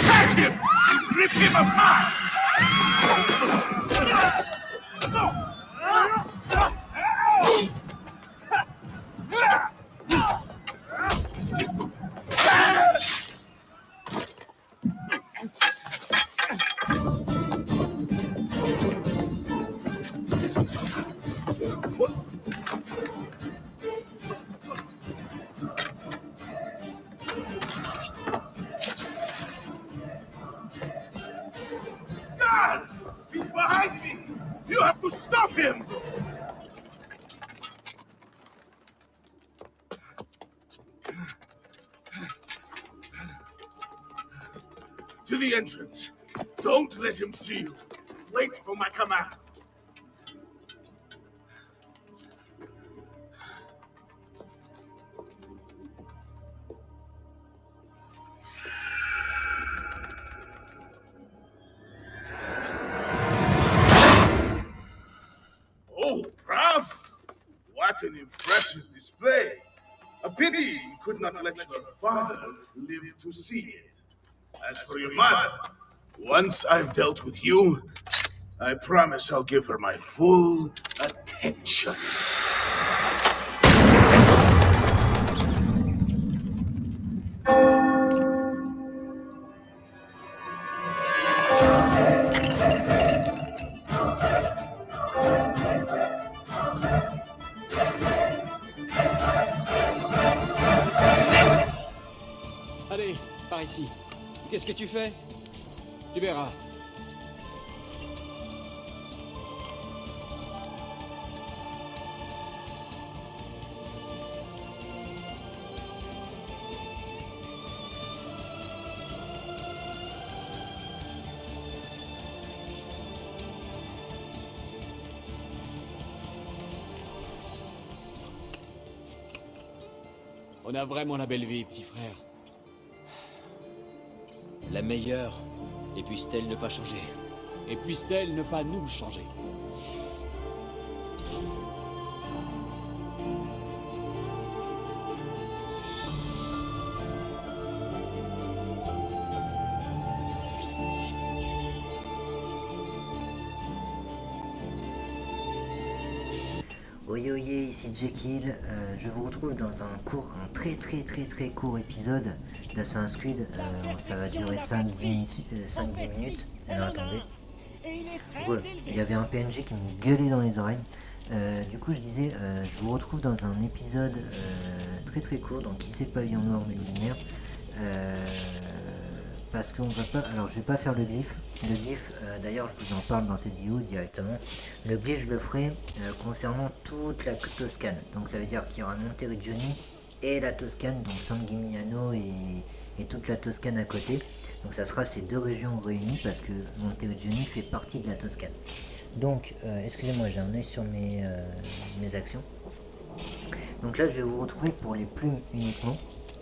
Catch him! Rip him apart! Guards! He's behind me! You have to stop him! To the entrance. Don't let him see you. Wait for my command. Oh, bravo! What an impressive display! A pity you could not let your father live to see it. As for your mother, once I've dealt with you, I promise I'll give her my full attention. Allez, par ici. Qu'est-ce que tu fais? Tu verras. On a vraiment la belle vie, petit frère. La meilleure. Et puisse-t-elle ne pas changer? Et puisse-t-elle ne pas nous changer? Oyoye, ici Jekyll, je vous retrouve dans un très court épisode d'Assassin's Creed. Ça va durer 5-10 minutes. Alors attendez. Ouais, il y avait un PNJ qui me gueulait dans les oreilles. Du coup je disais, je vous retrouve dans un épisode très court, donc qui c'est Pavillon Noir de lumière. Parce qu'on va pas. Alors je vais pas faire le glyphe. Le glyphe, d'ailleurs je vous en parle dans cette vidéo directement. Le glyphe je le ferai concernant toute la Toscane. Donc ça veut dire qu'il y aura Monteriggioni et la Toscane, donc San Gimignano et toute la Toscane à côté. Donc ça sera ces deux régions réunies parce que Monteriggioni fait partie de la Toscane. Donc excusez-moi, j'ai un œil sur mes actions. Donc là je vais vous retrouver pour les plumes uniquement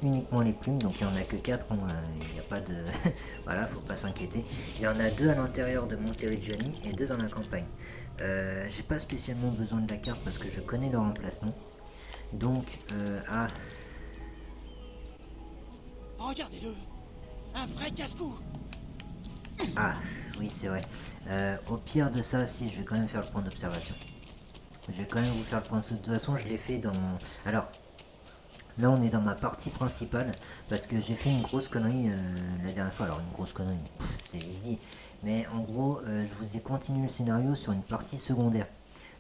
les plumes, donc il n'y en a que 4, il n'y a pas de... voilà, faut pas s'inquiéter. Il y en a 2 à l'intérieur de Monteriggioni et 2 dans la campagne. J'ai pas spécialement besoin de la carte parce que je connais leur emplacement. Donc, Regardez-le! Un vrai casse-cou! Ah, oui c'est vrai. Au pire de ça, si, je vais quand même faire le point d'observation. Je vais quand même vous faire le point de toute façon, je l'ai fait dans mon... Alors... Là on est dans ma partie principale parce que j'ai fait une grosse connerie la dernière fois. Alors une grosse connerie, c'est vite dit. Mais en gros je vous ai continué le scénario sur une partie secondaire.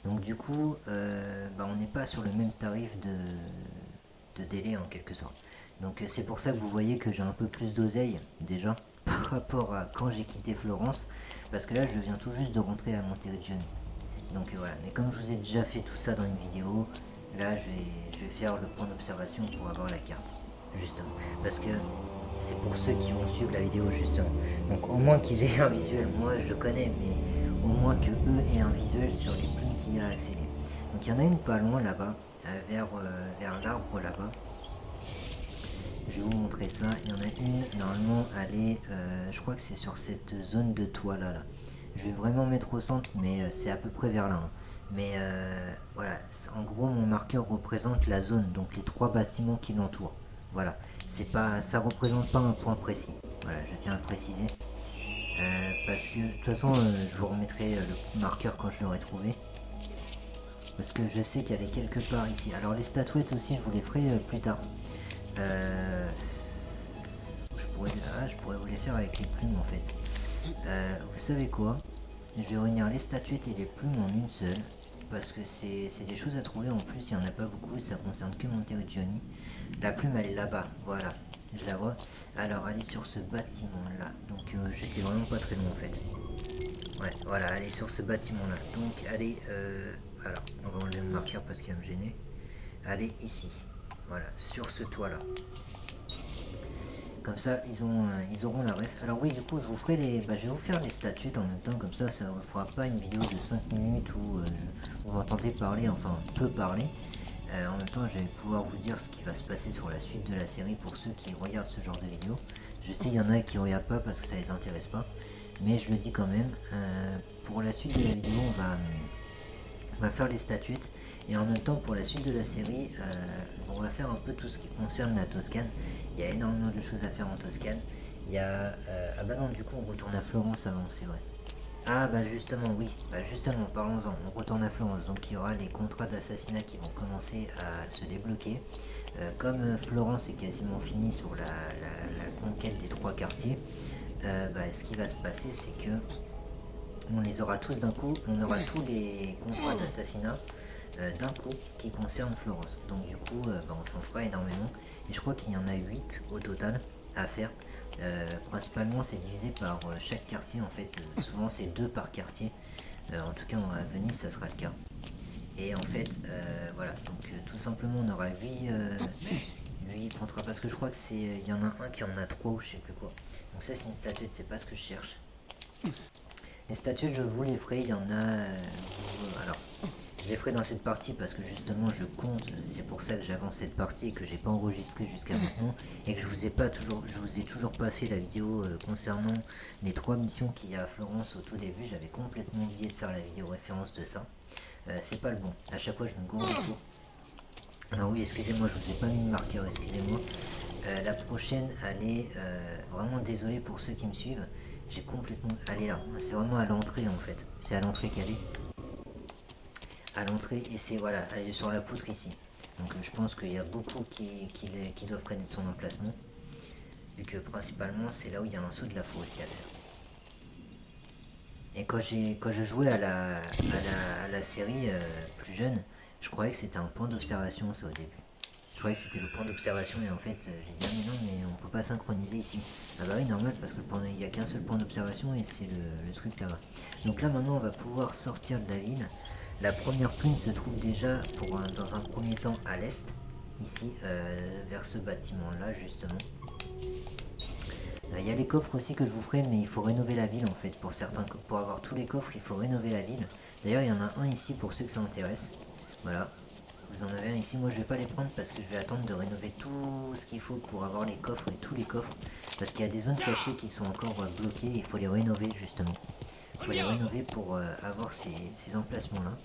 Donc du coup, on n'est pas sur le même tarif de délai en quelque sorte. Donc c'est pour ça que vous voyez que j'ai un peu plus d'oseille déjà par rapport à quand j'ai quitté Florence, parce que là je viens tout juste de rentrer à Monteriggioni. Donc voilà, mais comme je vous ai déjà fait tout ça dans une vidéo, là je vais faire le point d'observation pour avoir la carte, justement. Parce que c'est pour ceux qui vont suivre la vidéo, justement. Donc au moins qu'ils aient un visuel, moi je connais, mais au moins que eux aient un visuel sur les plumes qu'il y a à accéder. Donc il y en a une pas loin là-bas, vers l'arbre là-bas. Je vais vous montrer ça. Il y en a une, normalement, elle est, je crois que c'est sur cette zone de toit là. Je vais vraiment mettre au centre, mais c'est à peu près vers là. Hein. Mais voilà, en gros, mon marqueur représente la zone, donc les 3 bâtiments qui l'entourent. Voilà, c'est pas, ça représente pas un point précis. Voilà, je tiens à le préciser. Parce que, de toute façon, je vous remettrai le marqueur quand je l'aurai trouvé. Parce que je sais qu'elle est quelque part ici. Alors les statuettes aussi, je vous les ferai plus tard. Je pourrais vous les faire avec les plumes en fait. Vous savez quoi? Je vais réunir les statuettes et les plumes en une seule. Parce que c'est des choses à trouver en plus, il n'y en a pas beaucoup, ça concerne que Monteriggioni. La plume elle est là-bas, voilà, je la vois. Alors elle est sur ce bâtiment là, donc j'étais vraiment pas très loin en fait. Ouais, voilà, elle est sur ce bâtiment là, donc elle est... alors, on va enlever le marqueur parce qu'il va me gêner. Elle est ici, voilà, sur ce toit là. Comme ça, ils auront la ref. Alors oui, du coup, je vous ferai les... je vais vous faire les statuettes en même temps, comme ça ne vous fera pas une vidéo de 5 minutes où vous m'entendez parler, enfin, peu parler. En même temps, je vais pouvoir vous dire ce qui va se passer sur la suite de la série pour ceux qui regardent ce genre de vidéo. Je sais, il y en a qui ne regardent pas parce que ça les intéresse pas, mais je le dis quand même. Pour la suite de la vidéo, on va faire les statuettes. Et en même temps, pour la suite de la série, on va faire un peu tout ce qui concerne la Toscane. Il y a énormément de choses à faire en Toscane. Il y a... ah bah non, du coup, on retourne à Florence avant, c'est vrai. Ah bah justement, oui. Bah justement, parlons-en. On retourne à Florence. Donc il y aura les contrats d'assassinat qui vont commencer à se débloquer. Comme Florence est quasiment finie sur la conquête des 3 quartiers, ce qui va se passer, c'est que on les aura tous d'un coup. On aura tous les contrats d'assassinat d'un coup qui concerne Florence. Donc du coup, on s'en fera énormément. Et je crois qu'il y en a 8 au total à faire. Principalement, c'est divisé par chaque quartier. En fait, souvent c'est 2 par quartier. En tout cas, à Venise, ça sera le cas. Et en fait, voilà. Donc tout simplement, on aura 8 contrats. Parce que je crois que c'est, il y en a un qui en a 3 ou je sais plus quoi. Donc ça, c'est une statuette. C'est pas ce que je cherche. Les statuettes, je vous les ferai. Il y en a... alors... Je les ferai dans cette partie parce que justement je compte, c'est pour ça que j'avance cette partie et que j'ai pas enregistré jusqu'à maintenant et que je vous ai toujours pas fait la vidéo concernant les 3 missions qu'il y a à Florence au tout début. J'avais complètement oublié de faire la vidéo référence de ça. C'est pas le bon, à chaque fois je me gourre tout. Alors oui, excusez-moi, je vous ai pas mis de marqueur, excusez-moi. La prochaine, elle est vraiment désolé pour ceux qui me suivent. J'ai complètement... Elle est là, c'est vraiment à l'entrée en fait. C'est à l'entrée qu'elle est. À l'entrée et c'est voilà, elle est sur la poutre ici. Donc je pense qu'il y a beaucoup qui doivent connaître son emplacement. Vu que principalement c'est là où il y a un saut de la faux aussi à faire. Et quand je jouais à la série plus jeune, je croyais que c'était un point d'observation ça au début. Je croyais que c'était le point d'observation et en fait j'ai dit ah mais non mais on peut pas synchroniser ici. Ah bah oui normal parce que il n'y a qu'un seul point d'observation et c'est le truc là-bas. Donc là maintenant on va pouvoir sortir de la ville. La première plume se trouve déjà dans un premier temps à l'est, ici, vers ce bâtiment-là justement. Il y a les coffres aussi que je vous ferai, mais il faut rénover la ville en fait. Pour avoir tous les coffres, il faut rénover la ville. D'ailleurs, il y en a un ici pour ceux que ça intéresse. Voilà, vous en avez un ici. Moi, je vais pas les prendre parce que je vais attendre de rénover tout ce qu'il faut pour avoir les coffres et tous les coffres. Parce qu'il y a des zones cachées qui sont encore bloquées et il faut les rénover justement. Il faut les rénover pour avoir ces emplacements-là.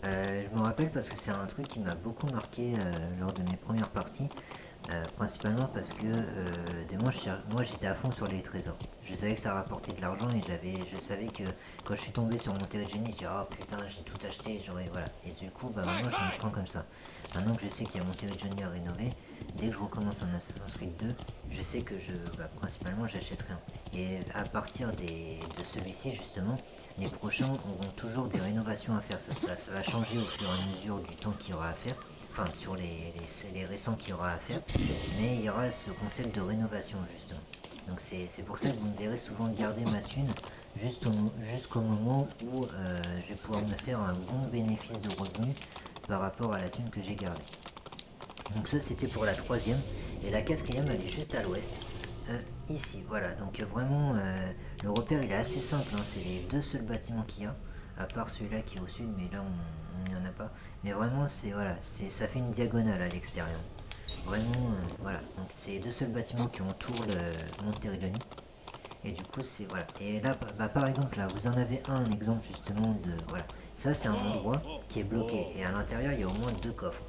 Je me rappelle parce que c'est un truc qui m'a beaucoup marqué lors de mes premières parties. Principalement parce que moi j'étais à fond sur les trésors. Je savais que ça rapportait de l'argent et je savais que quand je suis tombé sur Monterey Johnny, j'ai dit oh putain j'ai tout acheté, voilà. Et du coup bah maintenant je me prends comme ça. Maintenant que je sais qu'il y a Monterey Johnny à rénover, dès que je recommence un Assassin's Creed 2, je sais que principalement j'achèterai un. Et à partir de celui-ci justement, les prochains auront toujours des rénovations à faire. Ça va changer au fur et à mesure du temps qu'il y aura à faire. Enfin sur les récents qu'il y aura à faire. Mais il y aura ce concept de rénovation justement. Donc c'est pour ça que vous me verrez souvent garder ma thune jusqu'au moment où je vais pouvoir me faire un bon bénéfice de revenus par rapport à la thune que j'ai gardée. Donc ça c'était pour la troisième. Et la quatrième elle est juste à l'ouest. Ici, voilà. Donc vraiment le repère il est assez simple. Hein. C'est les deux seuls bâtiments qu'il y a. À part celui-là qui est au sud, mais là on n'y en a pas. Mais vraiment ça fait une diagonale à l'extérieur. Vraiment, voilà. Donc c'est les deux seuls bâtiments qui entourent le Monterey Johnny. Et du coup, c'est voilà. Et là, par exemple, là, vous en avez un exemple justement de voilà. Ça, c'est un endroit qui est bloqué. Et à l'intérieur, il y a au moins 2 coffres.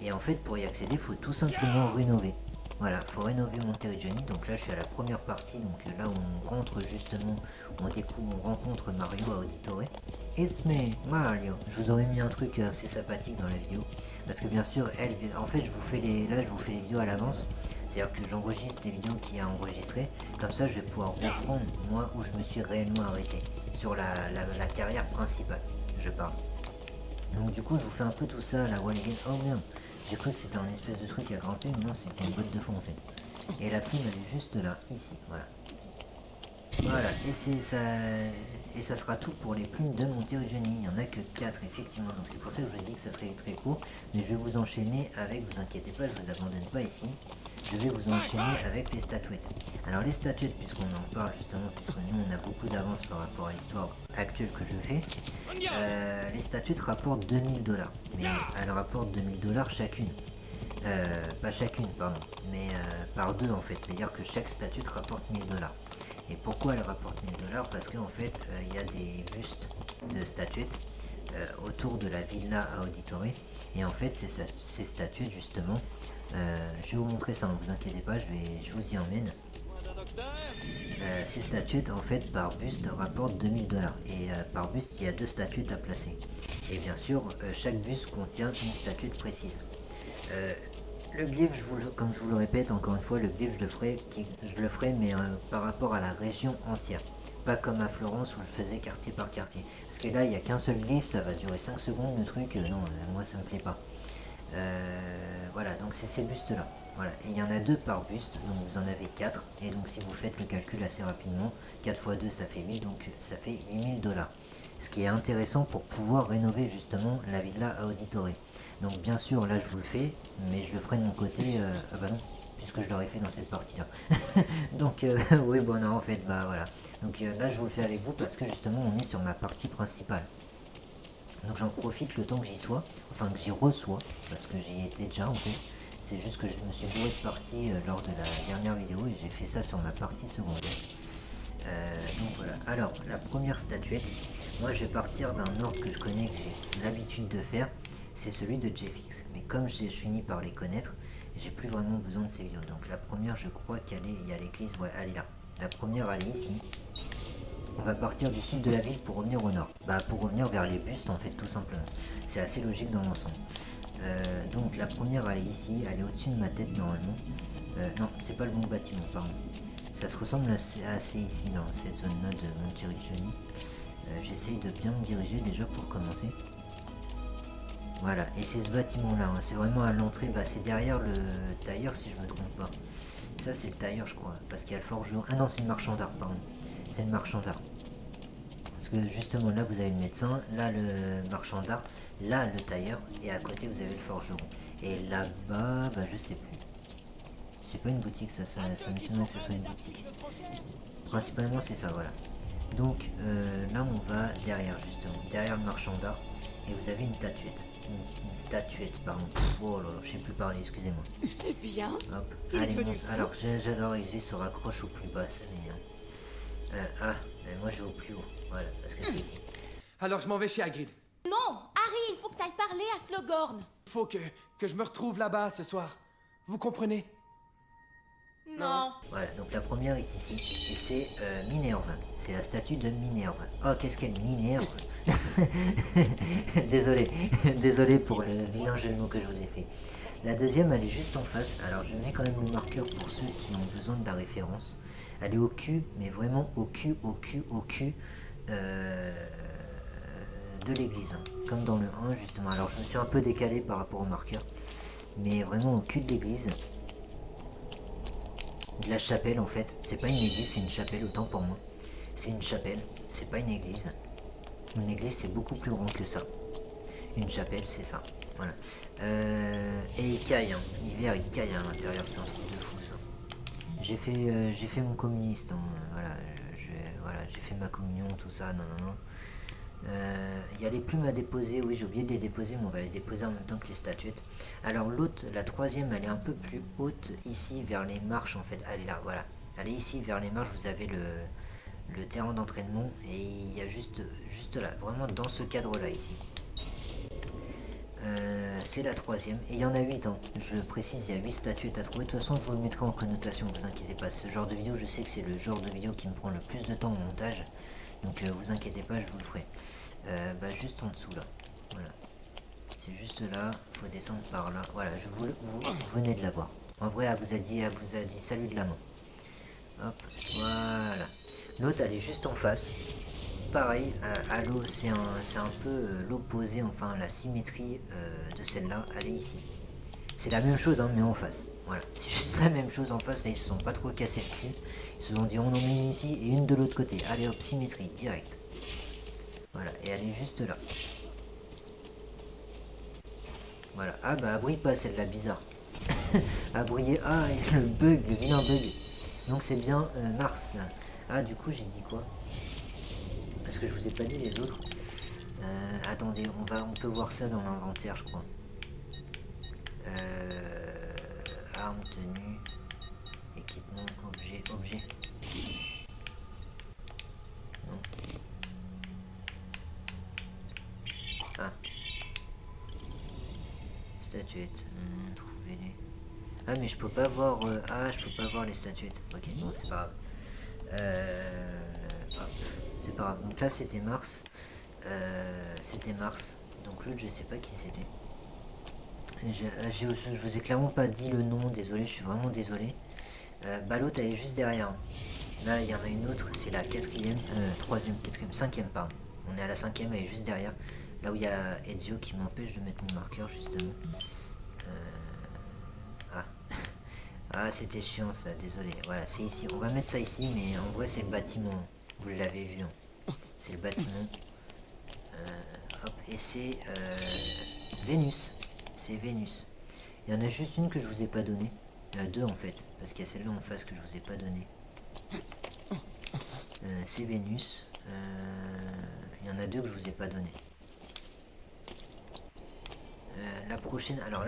Et en fait, pour y accéder, il faut tout simplement rénover. Voilà, il faut rénover Monterey Johnny. Donc là, je suis à la première partie. Donc là, on rentre justement, on rencontre Mario à Auditore. It's me, Mario. Je vous aurais mis un truc assez sympathique dans la vidéo. Parce que bien sûr, en fait, je vous fais les vidéos à l'avance. C'est-à-dire que j'enregistre les vidéos qu'il y a enregistrées. Comme ça, je vais pouvoir reprendre, moi, où je me suis réellement arrêté. Sur la carrière principale, je parle. Donc du coup, je vous fais un peu tout ça, la wall game. Oh merde, j'ai cru que c'était un espèce de truc à grimper, mais non, c'était une botte de fond en fait. Et la plume, elle est juste là, ici, voilà. Voilà, et ça sera tout pour les plumes de Monterey Johnny. Il n'y en a que 4 effectivement, donc c'est pour ça que je vous ai dit que ça serait très court. Mais je vais vous enchaîner avec, vous inquiétez pas, je vous abandonne pas ici. Je vais vous enchaîner avec les statuettes. Alors les statuettes, puisqu'on en parle justement, puisque nous on a beaucoup d'avance par rapport à l'histoire actuelle que je fais, les statuettes rapportent 2000$. Mais elles rapportent 2000$ chacune. Pas chacune, pardon, mais par 2 en fait. C'est-à-dire que chaque statue rapporte 1000$. Et pourquoi elle rapporte 1000$? Parce qu'en fait, il y a des bustes de statuettes autour de la villa à Auditore. Et en fait, ces statuettes, justement, je vais vous montrer ça, ne vous inquiétez pas, je vous y emmène. Ces statuettes, en fait, par buste, rapportent 2000$. Et par buste, il y a 2 statuettes à placer. Et bien sûr, chaque buste contient une statuette précise. Le glyphe, comme je vous le répète encore une fois, le glyphe je le ferai mais par rapport à la région entière. Pas comme à Florence où je faisais quartier par quartier. Parce que là, il n'y a qu'un seul glyphe, ça va durer 5 secondes le truc. Non, moi ça me plaît pas. Voilà, donc c'est ces bustes-là. Voilà, et il y en a 2 par buste, donc vous en avez 4. Et donc si vous faites le calcul assez rapidement, 4 x 2 ça fait 8, donc ça fait 8000$. Ce qui est intéressant pour pouvoir rénover justement la villa à Auditore. Donc bien sûr, là je vous le fais, mais je le ferai de mon côté, ah bah non, puisque je l'aurais fait dans cette partie-là. Donc oui, bon non, en fait, bah voilà. Donc là je vous le fais avec vous parce que justement on est sur ma partie principale. Donc j'en profite le temps que j'y sois, enfin que j'y reçois, parce que j'y étais déjà en fait. C'est juste que je me suis bourré de partie lors de la dernière vidéo et j'ai fait ça sur ma partie secondaire. Donc voilà, alors la première statuette, moi je vais partir d'un ordre que je connais, que j'ai l'habitude de faire, c'est celui de JFX. Mais comme j'ai fini par les connaître, j'ai plus vraiment besoin de ces vidéos. Donc la première, je crois qu'elle est, il y a l'église, ouais, elle est là. La première, elle est ici. On va partir du sud de la ville pour revenir au nord. Bah pour revenir vers les bustes en fait, tout simplement. C'est assez logique dans l'ensemble. Donc la première, elle est ici, elle est au-dessus de ma tête normalement. Non, c'est pas le bon bâtiment, pardon. Ça se ressemble assez ici dans cette zone-là de Monterey Johnny. J'essaye de bien me diriger déjà pour commencer. Voilà, et c'est ce bâtiment-là, hein, c'est vraiment à l'entrée, bah c'est derrière le tailleur si je me trompe pas. Ça c'est le tailleur je crois, parce qu'il y a le forgeron. Ah non, c'est le marchand d'art, pardon. C'est le marchand d'art. Parce que justement là vous avez le médecin, là le marchand d'art, là le tailleur, et à côté vous avez le forgeron. Et là-bas, bah je sais plus. C'est pas une boutique, ça m'étonnerait que ça soit une boutique. Principalement c'est ça, voilà. Donc là on va derrière justement, derrière le marchand d'art, et vous avez une statuette. Une statuette, pardon. Oh là là, je sais plus parler, excusez-moi. Eh bien, Hop, allez monte. Alors j'adore Exus se raccroche au plus bas, ça m'énerve. Mais moi je vais au plus haut, voilà, parce que c'est ici. Alors je m'en vais chez Hagrid. non, Harry, il faut que t'ailles parler à Slughorn. Faut que je me retrouve là-bas ce soir. Vous comprenez? Non. Voilà, donc la première est ici, et c'est Minerve. C'est la statue de Minerve. Oh, qu'est-ce qu'elle Minerve. Désolé, désolé pour le vilain jeu de mots que je vous ai fait. La deuxième, elle est juste en face. Alors je mets quand même le marqueur pour ceux qui ont besoin de la référence. Elle est au cul, mais vraiment au cul de l'église. Hein. Comme dans le 1, justement. Alors je me suis un peu décalé par rapport au marqueur. Mais vraiment au cul de l'église. De la chapelle en fait, c'est pas une église, c'est une chapelle, autant pour moi. C'est une chapelle, c'est pas une église. Une église c'est beaucoup plus grand que ça. Une chapelle c'est ça, voilà. Et il caille, hein. L'hiver il caille à l'intérieur, c'est un truc de fou ça. J'ai fait mon communiste, hein. Voilà, j'ai fait ma communion, tout ça, non. Il y a les plumes à déposer, oui j'ai oublié de les déposer, mais on va les déposer en même temps que les statuettes. Alors l'autre, la troisième, elle est un peu plus haute, ici vers les marches en fait, elle est là, voilà. Elle est ici vers les marches, vous avez le terrain d'entraînement, et il y a juste là, vraiment dans ce cadre là ici. C'est la troisième, et il y en a 8, hein. Je précise, il y a 8 statuettes à trouver, de toute façon je vous le mettrai en connotation, vous inquiétez pas, ce genre de vidéo, je sais que c'est le genre de vidéo qui me prend le plus de temps au montage. Donc vous inquiétez pas, je vous le ferai. Juste en dessous là. Voilà. C'est juste là, faut descendre par là. Voilà, vous venez de la voir. En vrai, elle vous a dit salut de la main. Hop, voilà. L'autre, elle est juste en face. Pareil, à l'eau, c'est un peu l'opposé, enfin la symétrie de celle-là. Elle est ici. C'est la même chose, hein, mais en face. Voilà, c'est juste la même chose en face. Là, ils se sont pas trop cassé le cul. Ils se sont dit, on en met une ici et une de l'autre côté. Allez hop, symétrie, direct. Voilà, et elle est juste là. Voilà, ah bah, elle brille pas celle-là, bizarre. Elle brillait, ah, et le bug, le vilain bug. Donc c'est bien Mars. Ah, du coup, j'ai dit quoi? Parce que je vous ai pas dit les autres. Attendez, on peut voir ça dans l'inventaire, je crois. Arme, tenue, équipement, objet. Non. Ah. Statuettes, trouvez-les. Ah mais je peux pas voir. Je peux pas voir les statuettes. Ok, bon c'est pas grave. C'est pas grave. Donc là c'était Mars. Donc l'autre je sais pas qui c'était. Je vous ai clairement pas dit le nom, désolé, je suis vraiment désolé. L'autre elle est juste derrière. Là il y en a une autre, c'est la quatrième, troisième, quatrième, cinquième pardon. On est à la cinquième, elle est juste derrière. Là où il y a Ezio qui m'empêche de mettre mon marqueur justement. Ah c'était chiant ça, désolé. Voilà, c'est ici. On va mettre ça ici, mais en vrai c'est le bâtiment. Vous l'avez vu. Hein. C'est le bâtiment. Hop, et c'est Vénus. C'est Vénus. Il y en a juste une que je vous ai pas donnée. Il y en a deux en fait, parce qu'il y a celle-là en face que je vous ai pas donnée. C'est Vénus. Il y en a deux que je vous ai pas donné. La prochaine, là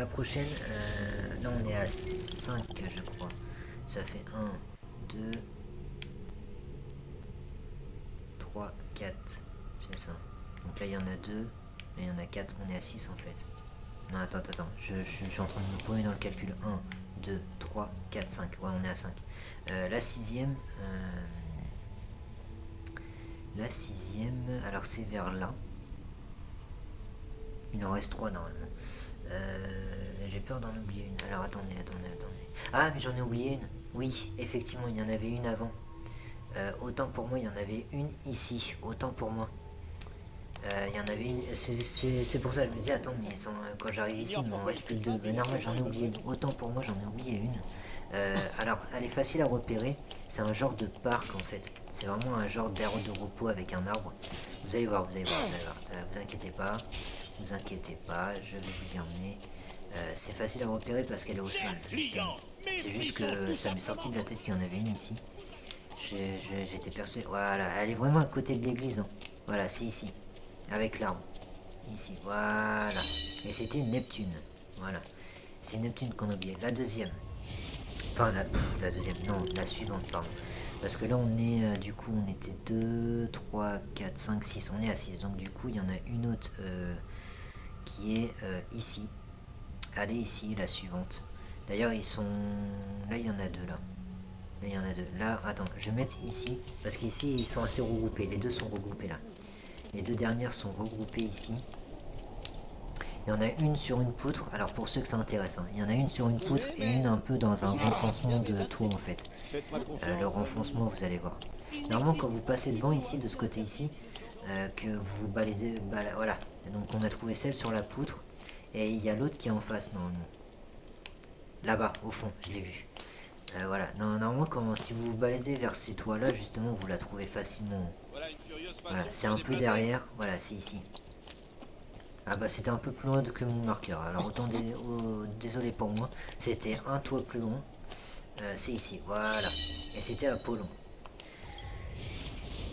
on est à 5 je crois. Ça fait 1, 2, 3, 4. C'est ça. Donc là il y en a 2, là il y en a 4, on est à 6 en fait. Non attends, je suis en train de me paumer dans le calcul. 1, 2, 3, 4, 5. Ouais on est à 5. La sixième, alors c'est vers là. Il en reste 3 normalement. J'ai peur d'en oublier une. Alors attendez. Ah mais j'en ai oublié une. Oui, effectivement il y en avait une avant. Autant pour moi il y en avait une ici. Autant pour moi. Il y en avait une. C'est pour ça que je me dis attends mais quand j'arrive ici il m'en reste plus que 2. Mais normal j'en ai oublié une. Autant pour moi j'en ai oublié une. Alors elle est facile à repérer. C'est un genre de parc en fait. C'est vraiment un genre d'aire de repos avec un arbre. Vous allez voir. Vous inquiétez pas. Je vais vous y emmener. C'est facile à repérer parce qu'elle est au sol. C'est juste que ça m'est sorti de la tête qu'il y en avait une ici. J'étais persuadé. Voilà, elle est vraiment à côté de l'église. Hein. Voilà, c'est ici. Avec l'arbre. Ici, voilà. Et c'était Neptune. Voilà. C'est Neptune qu'on a oublié. La deuxième. Enfin, la deuxième. Non, la suivante, pardon. Parce que là, on est, du coup, on était 2, 3, 4, 5, 6. On est à 6. Donc, du coup, il y en a une autre qui est ici. Elle est ici, la suivante. D'ailleurs, ils sont... Là, il y en a 2, là. Là, il y en a deux. Là, attends, je vais mettre ici. Parce qu'ici, ils sont assez regroupés. Les deux sont regroupés là. Les deux dernières sont regroupées ici. Il y en a une sur une poutre. Alors, pour ceux que ça intéresse, hein, il y en a une sur une poutre et une un peu dans un renfoncement de toit en fait. Le renfoncement, vous allez voir. Normalement, quand vous passez devant ici, de ce côté ici, que vous baladez. Voilà. Donc, on a trouvé celle sur la poutre. Et il y a l'autre qui est en face, normalement. Là-bas, au fond, je l'ai vu. Voilà, normalement si vous vous baladez vers ces toits là, justement vous la trouvez facilement. Voilà, c'est un peu derrière, voilà, c'est ici. Ah bah c'était un peu plus loin que mon marqueur, alors autant désolé pour moi, c'était un toit plus loin. C'est ici, voilà, et c'était Apollon.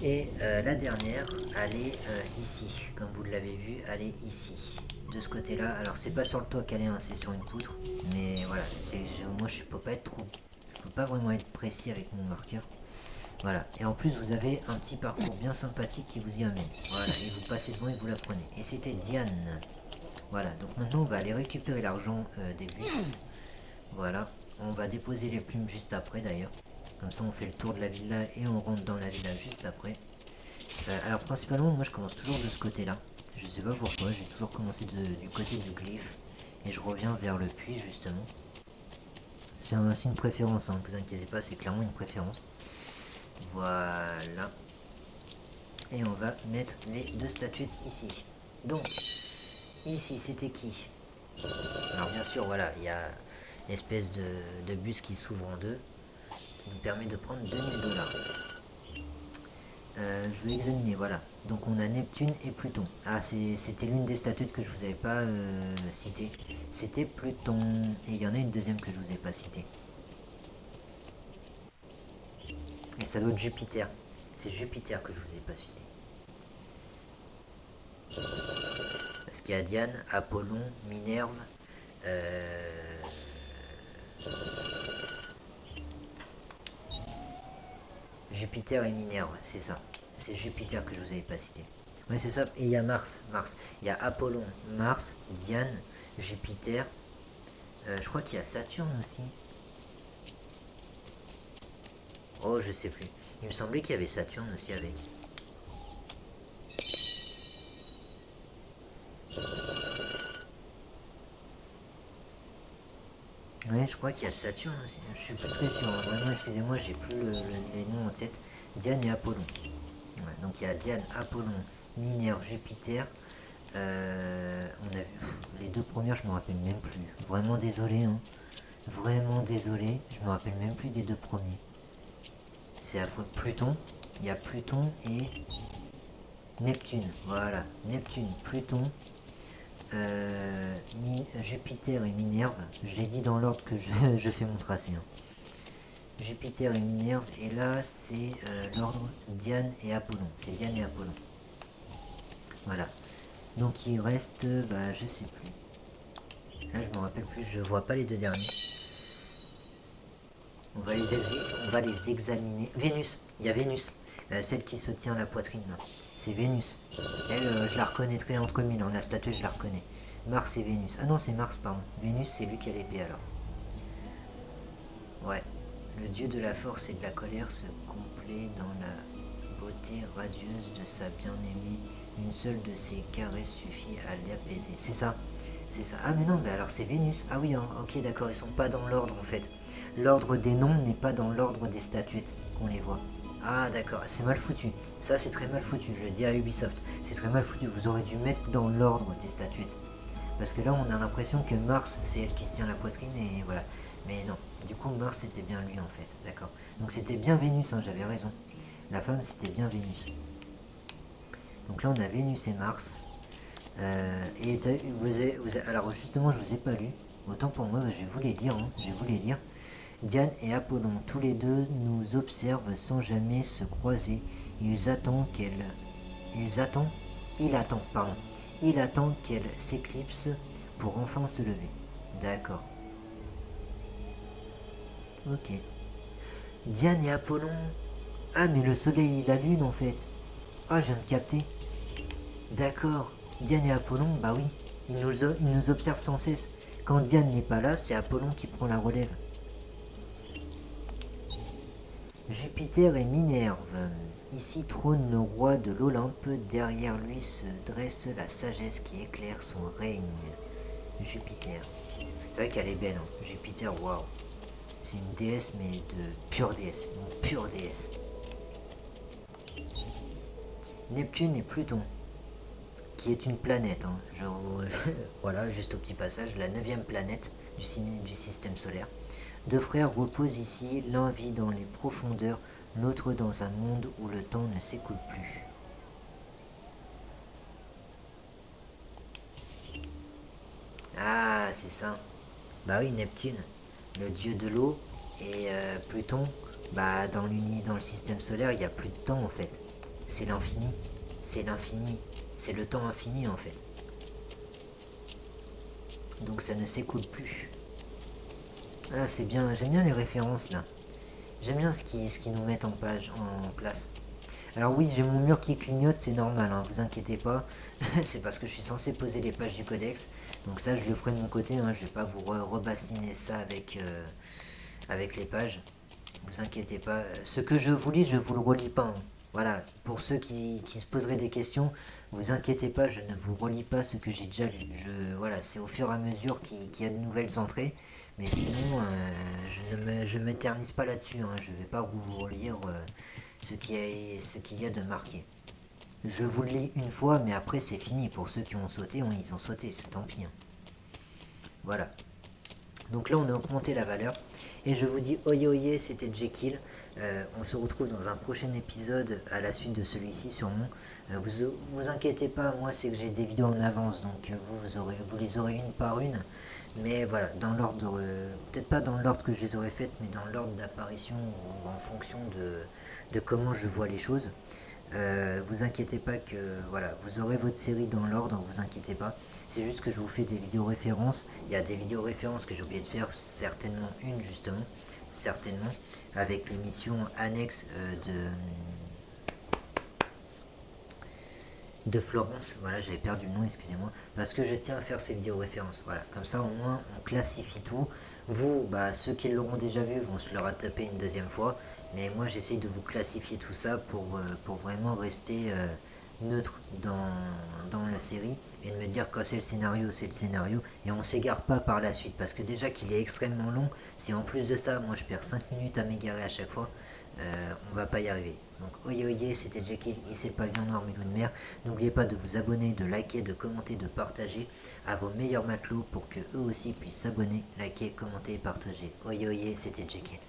Et la dernière, elle est ici, comme vous l'avez vu, elle est ici. De ce côté là, alors c'est pas sur le toit qu'elle est, hein, c'est sur une poutre, mais voilà, moi je peux pas être trop... Je peux pas vraiment être précis avec mon marqueur. Voilà. Et en plus, vous avez un petit parcours bien sympathique qui vous y amène. Voilà. Et vous passez devant et vous la prenez. Et c'était Diane. Voilà. Donc maintenant, on va aller récupérer l'argent des bustes. Voilà. On va déposer les plumes juste après d'ailleurs. Comme ça, on fait le tour de la villa et on rentre dans la villa juste après. Alors principalement, moi je commence toujours de ce côté-là. Je sais pas pourquoi. J'ai toujours commencé du côté du glyphe. Et je reviens vers le puits justement. C'est une préférence, hein, vous inquiétez pas, c'est clairement une préférence. Voilà. Et on va mettre les deux statuettes ici. Donc, ici, c'était qui? Alors bien sûr, voilà, il y a l'espèce de bus qui s'ouvre en deux, qui nous permet de prendre 2000 $. Je vais examiner, voilà. Donc on a Neptune et Pluton. Ah, c'était l'une des statuettes que je vous avais pas citée. C'était Pluton. Et il y en a une deuxième que je vous ai pas citée. Et ça doit être Jupiter. C'est Jupiter que je vous ai pas cité. Parce qu'il y a Diane, Apollon, Minerve. Jupiter et Minerve, c'est ça. C'est Jupiter que je vous avais pas cité. Ouais, c'est ça. Et il y a Mars. Il y a Apollon, Mars, Diane, Jupiter. Je crois qu'il y a Saturne aussi. Oh, je sais plus. Il me semblait qu'il y avait Saturne aussi avec. Ouais, je crois qu'il y a Saturne aussi. Je suis plus très sûr. Vraiment, excusez-moi, j'ai plus les noms en tête. Diane et Apollon. Ouais, donc il y a Diane, Apollon, Minerve, Jupiter. On a vu les deux premières, je me rappelle même plus. Vraiment désolé, hein. Vraiment désolé, je me rappelle même plus des deux premiers. C'est affreux. Pluton, il y a Pluton et Neptune. Voilà, Neptune, Pluton, Jupiter et Minerve. Je l'ai dit dans l'ordre que je fais mon tracé. Hein. Jupiter et Minerve, et là c'est l'ordre Diane et Apollon. C'est Diane et Apollon. Voilà. Donc il reste, je sais plus. Là je me rappelle plus, je vois pas les deux derniers. On va les examiner. Vénus, il y a Vénus, celle qui se tient la poitrine là. C'est Vénus. Elle, je la reconnaîtrai entre mille, la statue je la reconnais. Mars et Vénus. Ah non, c'est Mars, pardon. Vénus, c'est lui qui a l'épée alors. Ouais. Le dieu de la force et de la colère se complaît dans la beauté radieuse de sa bien-aimée. Une seule de ses caresses suffit à l'apaiser. C'est ça. C'est ça. Ah mais non, mais alors c'est Vénus. Ah oui, hein, ok, d'accord, ils sont pas dans l'ordre en fait. L'ordre des noms n'est pas dans l'ordre des statuettes qu'on les voit. Ah d'accord, c'est mal foutu. Ça c'est très mal foutu, je le dis à Ubisoft. C'est très mal foutu, vous aurez dû mettre dans l'ordre des statuettes. Parce que là on a l'impression que Mars c'est elle qui se tient la poitrine et voilà. Mais non, du coup Mars c'était bien lui en fait, d'accord. Donc c'était bien Vénus, hein, j'avais raison. La femme c'était bien Vénus. Donc là on a Vénus et Mars. Et alors justement je vous ai pas lu. Autant pour moi je vais vous les lire, hein, je vais vous les lire. Diane et Apollon, tous les deux nous observent sans jamais se croiser. Il attend qu'elle s'éclipse pour enfin se lever. D'accord. Ok. Diane et Apollon. Ah mais le soleil et la lune en fait. Ah je viens de capter. D'accord. Diane et Apollon, bah oui. Ils nous observent sans cesse. Quand Diane n'est pas là, c'est Apollon qui prend la relève. Jupiter et Minerve. Ici trône le roi de l'Olympe, derrière lui se dresse la sagesse qui éclaire son règne. Jupiter. C'est vrai qu'elle est belle, hein. Jupiter, waouh. C'est une déesse, mais de pure déesse. Une pure déesse. Neptune et Pluton, qui est une planète. Hein. Voilà, juste au petit passage, la 9e planète du système solaire. Deux frères reposent ici, l'un vit dans les profondeurs, l'autre dans un monde où le temps ne s'écoule plus. Ah, c'est ça. Bah oui, Neptune, le dieu de l'eau, et Pluton, bah dans le système solaire, il n'y a plus de temps en fait. C'est l'infini. C'est l'infini. C'est le temps infini en fait. Donc ça ne s'écoule plus. Ah, c'est bien, j'aime bien les références là. J'aime bien ce qui nous met en place. Alors oui, j'ai mon mur qui clignote, c'est normal, hein, vous inquiétez pas. C'est parce que je suis censé poser les pages du codex. Donc ça, je le ferai de mon côté, hein, je vais pas vous rebastiner ça avec les pages. Vous inquiétez pas. Ce que je vous lis, je vous le relis pas. Hein. Voilà, pour ceux qui se poseraient des questions, vous inquiétez pas, je ne vous relis pas ce que j'ai déjà lu. Voilà, c'est au fur et à mesure qu'il y a de nouvelles entrées. Mais sinon, je ne m'éternise pas là-dessus. Hein. Je ne vais pas vous relire ce qu'il y a de marqué. Je vous le lis une fois, mais après c'est fini. Pour ceux qui ont sauté, ils ont sauté, c'est tant pis. Hein. Voilà. Donc là, on a augmenté la valeur. Et je vous dis, oye oye, c'était Jekyll. On se retrouve dans un prochain épisode à la suite de celui-ci sûrement. Vous inquiétez pas, moi c'est que j'ai des vidéos en avance, donc vous les aurez une par une. Mais voilà, dans l'ordre, peut-être pas dans l'ordre que je les aurais faites, mais dans l'ordre d'apparition ou en fonction de comment je vois les choses. Vous inquiétez pas que voilà, vous aurez votre série dans l'ordre, vous inquiétez pas. C'est juste que je vous fais des vidéos références. Il y a des vidéos références que j'ai oublié de faire, certainement une justement, certainement, avec l'émission annexe de Florence. Voilà, j'avais perdu le nom, excusez-moi, parce que je tiens à faire ces vidéos références. Voilà, comme ça au moins on classifie tout. Vous, bah, ceux qui l'auront déjà vu vont se le retaper une deuxième fois, mais moi j'essaye de vous classifier tout ça pour vraiment rester neutre dans la série et de me dire quand c'est le scénario et on s'égare pas par la suite, parce que déjà qu'il est extrêmement long, si en plus de ça moi je perds 5 minutes à m'égarer à chaque fois, on va pas y arriver. Donc oye oye, c'était Jekyll, ici le pavillon noir Mélou de mer. N'oubliez pas de vous abonner, de liker, de commenter, de partager à vos meilleurs matelots pour que eux aussi puissent s'abonner, liker, commenter et partager. Oye oye, c'était Jekyll.